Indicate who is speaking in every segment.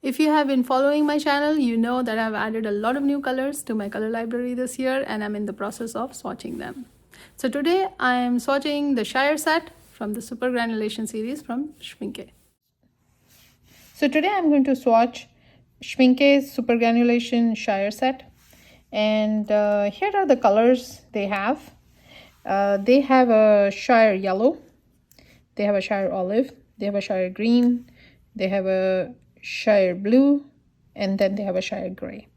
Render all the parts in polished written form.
Speaker 1: If you have been following my channel, you know that I've added a lot of new colors to my color library this year, and I'm in the process of swatching them. So today I am swatching the Shire Set from the Supergranulation series from Schminche. So today I'm going to swatch Schminche's Supergranulation Shire Set, and here are the colors they have. They have a Shire Yellow, they have a Shire Olive, they have a Shire Green, they have a Shire Blue, and then they have a Shire Gray.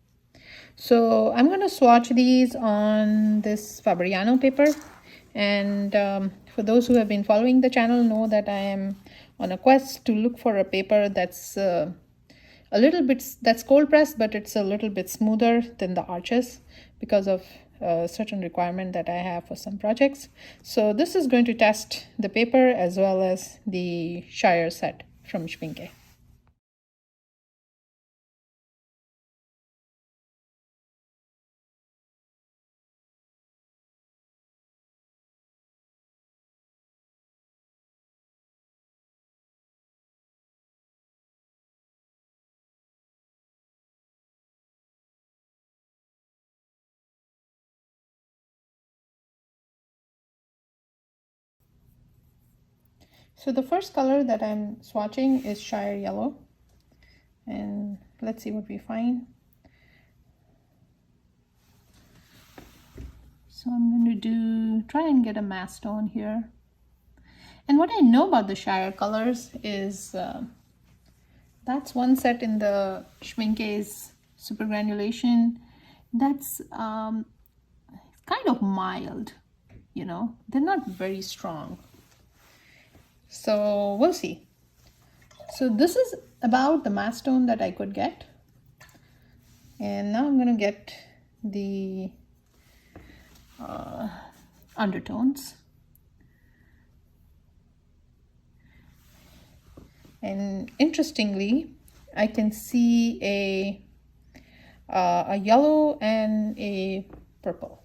Speaker 1: So I'm going to swatch these on this Fabriano paper. And for those who have been following the channel know that I am on a quest to look for a paper that's a little bit, that's cold pressed, but it's a little bit smoother than the Arches because of a certain requirement that I have for some projects. So this is going to test the paper as well as the Shire Set from Schminche. So the first color that I'm swatching is Shire Yellow, and let's see what we find. So I'm going to try and get a mass tone here. And what I know about the Shire colors is that's one set in the Schminche's Supergranulation that's kind of mild, you know, they're not very strong. So we'll see. So this is about the mass tone that I could get. And now I'm going to get the undertones. And interestingly, I can see a yellow and a purple.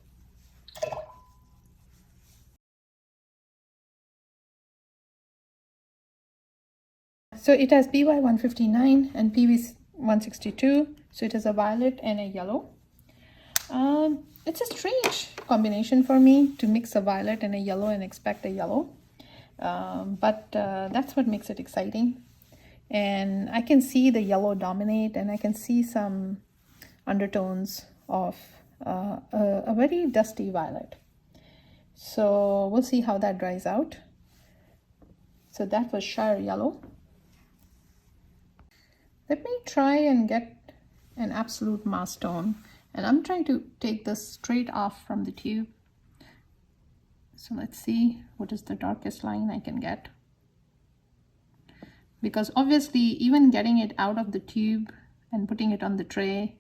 Speaker 1: So it has PY 159 and PV 162. So it has a violet and a yellow. It's a strange combination for me to mix a violet and a yellow and expect a yellow. But that's what makes it exciting. And I can see the yellow dominate, and I can see some undertones of a very dusty violet. So we'll see how that dries out. So that was Shire Yellow. Let me try and get an absolute mass tone, and I'm trying to take this straight off from the tube. So let's see what is the darkest line I can get, because obviously even getting it out of the tube and putting it on the tray,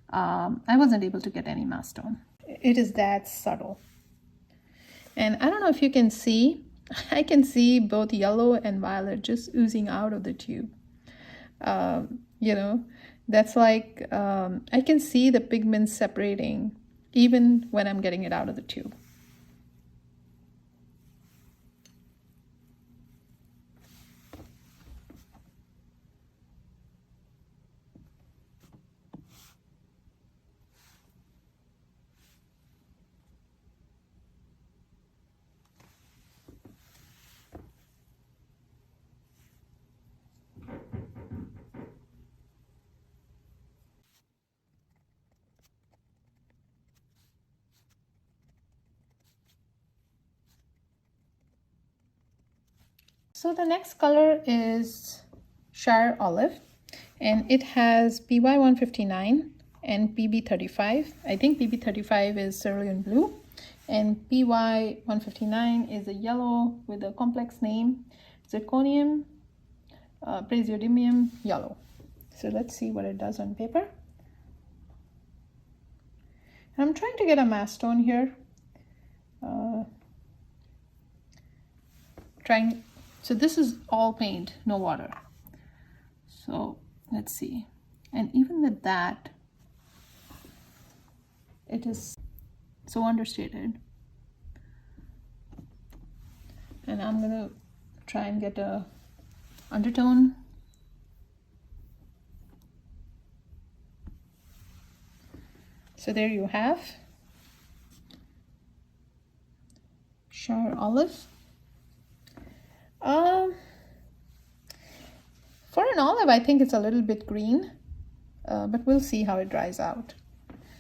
Speaker 1: I wasn't able to get any mass tone. It is that subtle. And I don't know if you can see, I can see both yellow and violet just oozing out of the tube. You know, that's like, I can see the pigments separating even when I'm getting it out of the tube. So the next color is Shire Olive, and it has PY 159 and PB 35. I think PB 35 is cerulean blue, and PY 159 is a yellow with a complex name, zirconium praseodymium yellow. So let's see what it does on paper. I'm trying to get a mass tone here. So this is all paint, no water. So let's see. And even with that, it is so understated. And I'm gonna try and get a undertone. So there you have Shire Olive. For an olive, I think it's a little bit green, but we'll see how it dries out.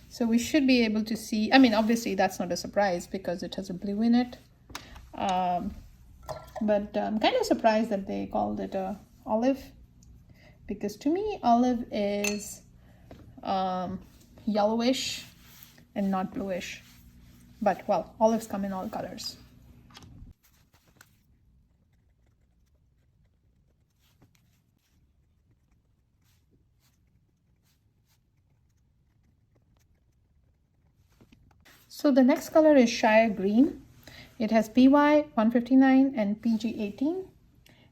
Speaker 1: So we should be able to see, I mean, obviously that's not a surprise because it has a blue in it. But I'm kind of surprised that they called it a olive, because to me, olive is yellowish and not bluish. But well, olives come in all colors. So the next color is Shire Green. It has PY 159 and PG 18.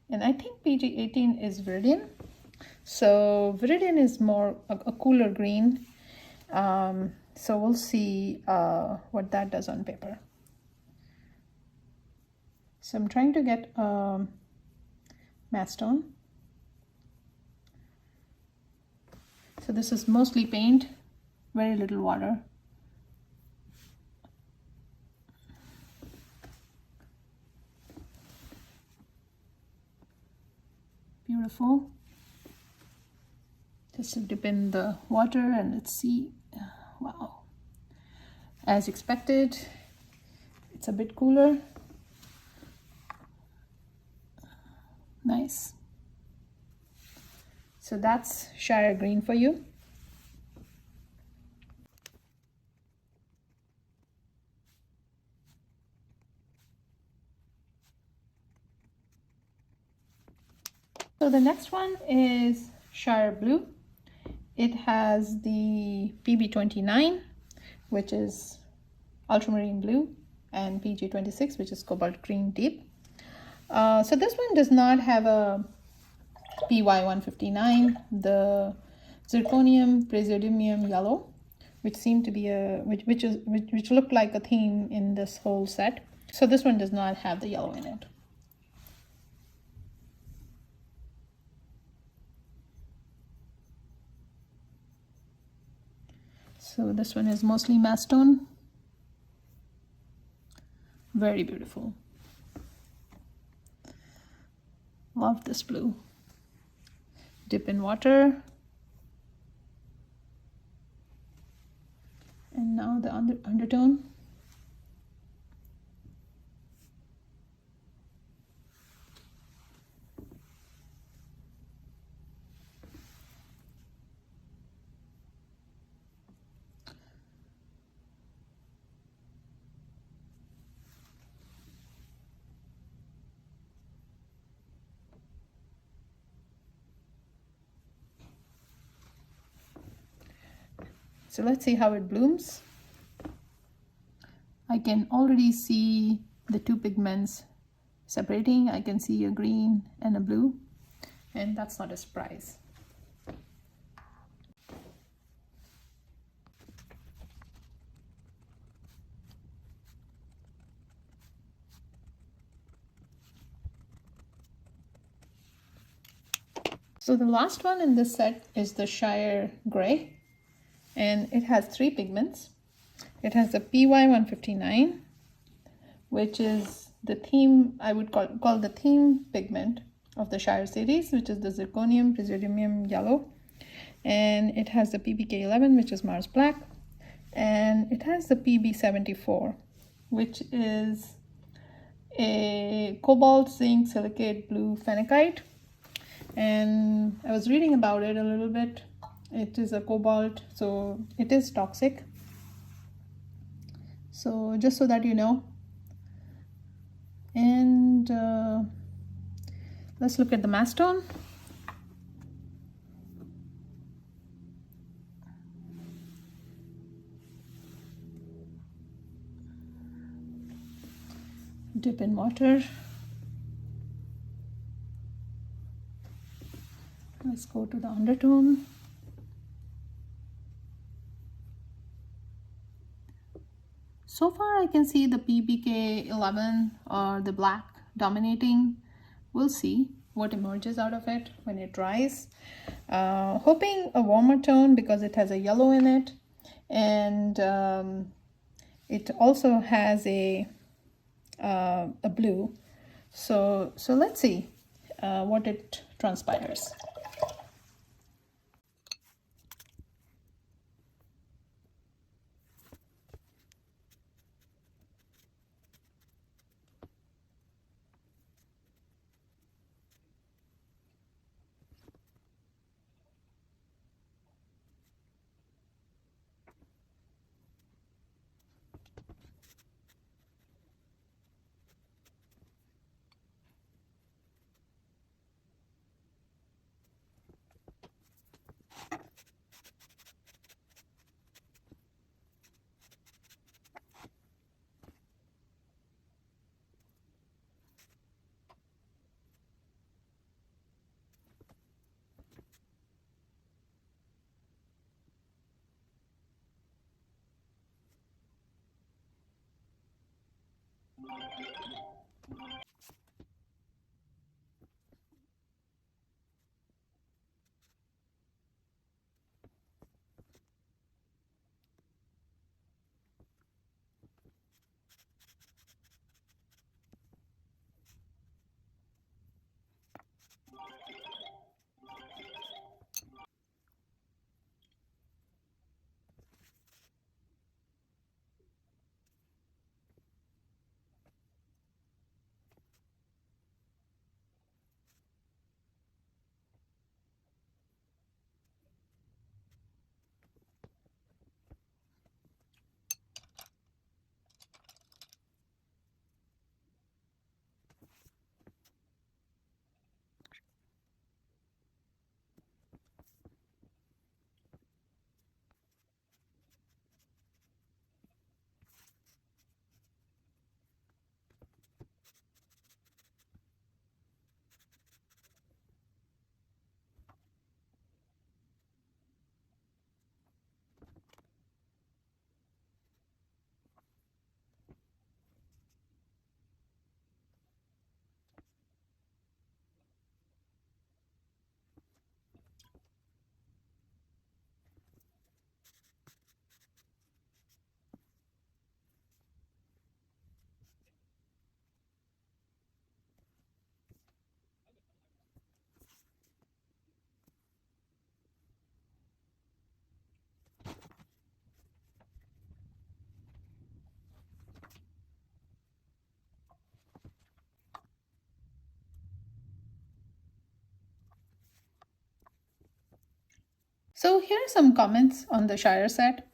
Speaker 1: And I think PG 18 is Viridian. So Viridian is more a cooler green. So we'll see what that does on paper. So I'm trying to get matte stone. So this is mostly paint, very little water. Beautiful. Just to dip in the water and let's see. Wow. As expected, it's a bit cooler. Nice. So that's Shire Green for you. So the next one is Shire Blue. It has the PB29, which is ultramarine blue, and PG26, which is cobalt green deep. So this one does not have a PY159, the zirconium praseodymium yellow, which seemed to be which looked like a theme in this whole set. So this one does not have the yellow in it. So this one is mostly matte stone. Very beautiful. Love this blue. Dip in water. And now the undertone. So let's see how it blooms. I can already see the two pigments separating. I can see a green and a blue, and that's not a surprise. So the last one in this set is the Shire Gray. And it has three pigments. It has the PY159, which is the theme, I would call the theme pigment of the Shire series, which is the zirconium praseodymium yellow. And it has the PBK11, which is Mars Black. And it has the PB74, which is a cobalt zinc silicate blue phenakite. And I was reading about it a little bit. It is a cobalt, so it is toxic. So just so that you know. And let's look at the matte stone. Dip in water. Let's go to the undertone. So far I can see the PBK11 or the black dominating. We'll see what emerges out of it when it dries. Hoping a warmer tone because it has a yellow in it. and it also has a blue. So let's see what it transpires. So here are some comments on the Shire Set.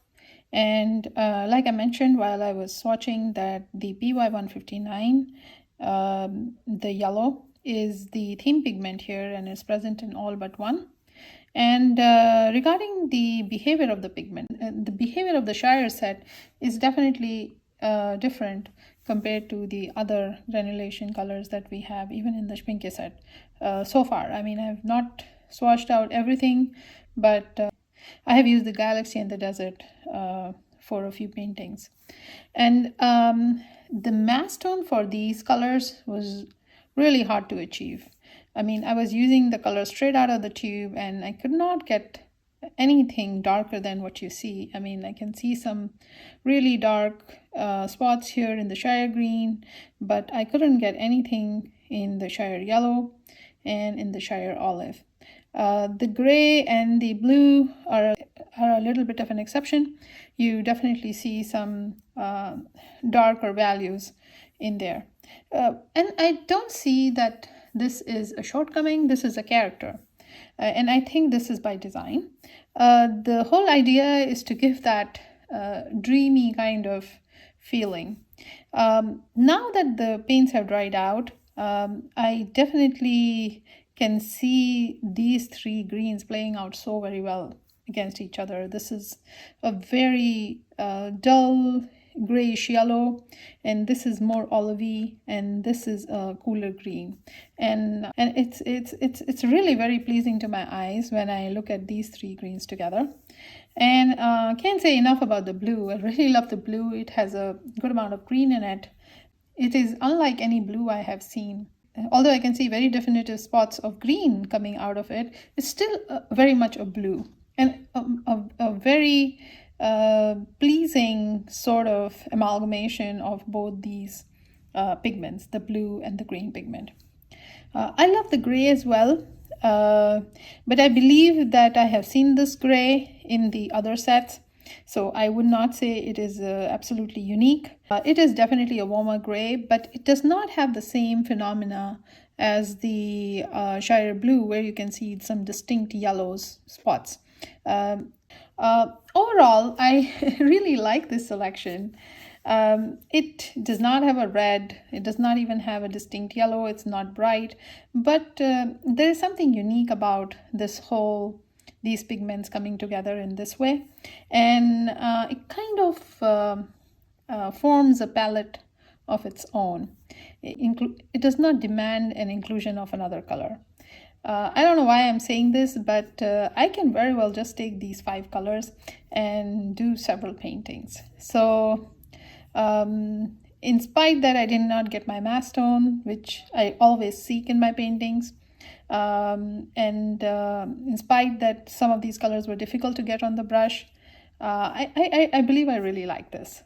Speaker 1: And like I mentioned while I was swatching, that the PY159, the yellow, is the theme pigment here and is present in all but one. And regarding the behavior of the pigment, the behavior of the Shire Set is definitely different compared to the other granulation colors that we have, even in the Schminche set so far. I mean, I have not swatched out everything, but I have used the Galaxy and the Desert for a few paintings. And the mass tone for these colors was really hard to achieve. I mean, I was using the color straight out of the tube and I could not get anything darker than what you see. I mean, I can see some really dark spots here in the Shire green, but I couldn't get anything in the Shire yellow and in the Shire olive. The gray and the blue are a little bit of an exception. You definitely see some darker values in there. And I don't see that this is a shortcoming. This is a character. And I think this is by design. The whole idea is to give that dreamy kind of feeling. Now that the paints have dried out, I definitely can see these three greens playing out so very well against each other. This is a very dull grayish yellow, and this is more olivey, and this is a cooler green, and it's really very pleasing to my eyes when I look at these three greens together. And can't say enough about the blue. I really love the blue. It has a good amount of green in it. It is unlike any blue I have seen. Although I can see very definitive spots of green coming out of it, it's still very much a blue, and a very pleasing sort of amalgamation of both these pigments, the blue and the green pigment. I love the gray as well, but I believe that I have seen this gray in the other sets, so I would not say it is absolutely unique. It is definitely a warmer gray, but it does not have the same phenomena as the Shire blue, where you can see some distinct yellows spots. Overall, I really like this selection. It does not have a red, it does not even have a distinct yellow, it's not bright, but there is something unique about these pigments coming together in this way, and it kind of forms a palette of its own. It does not demand an inclusion of another color. I don't know why I'm saying this, but I can very well just take these 5 colors and do several paintings. So in spite that I did not get my mass tone, which I always seek in my paintings, and in spite that some of these colors were difficult to get on the brush, I believe I really like this.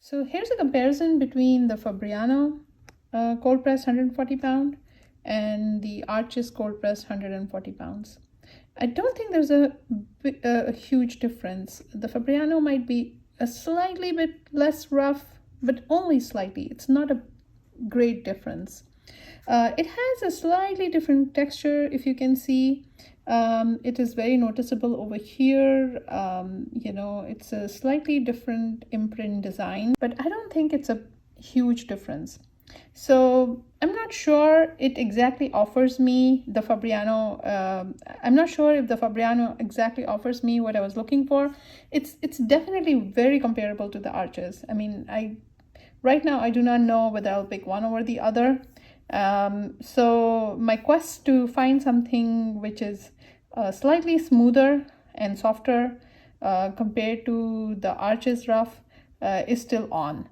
Speaker 1: So here's a comparison between the Fabriano cold-press 140 pound and the Arches cold-press 140 pounds. I don't think there's a huge difference. The Fabriano might be a slightly bit less rough, but only slightly. It's not a great difference. It has a slightly different texture, if you can see. It is very noticeable over here. It's a slightly different imprint design, but I don't think it's a huge difference. So I'm not sure it exactly offers me the Fabriano. I'm not sure if the Fabriano exactly offers me what I was looking for. It's definitely very comparable to the Arches. I mean, right now I do not know whether I'll pick one over the other. So my quest to find something which is slightly smoother and softer compared to the Arches rough is still on.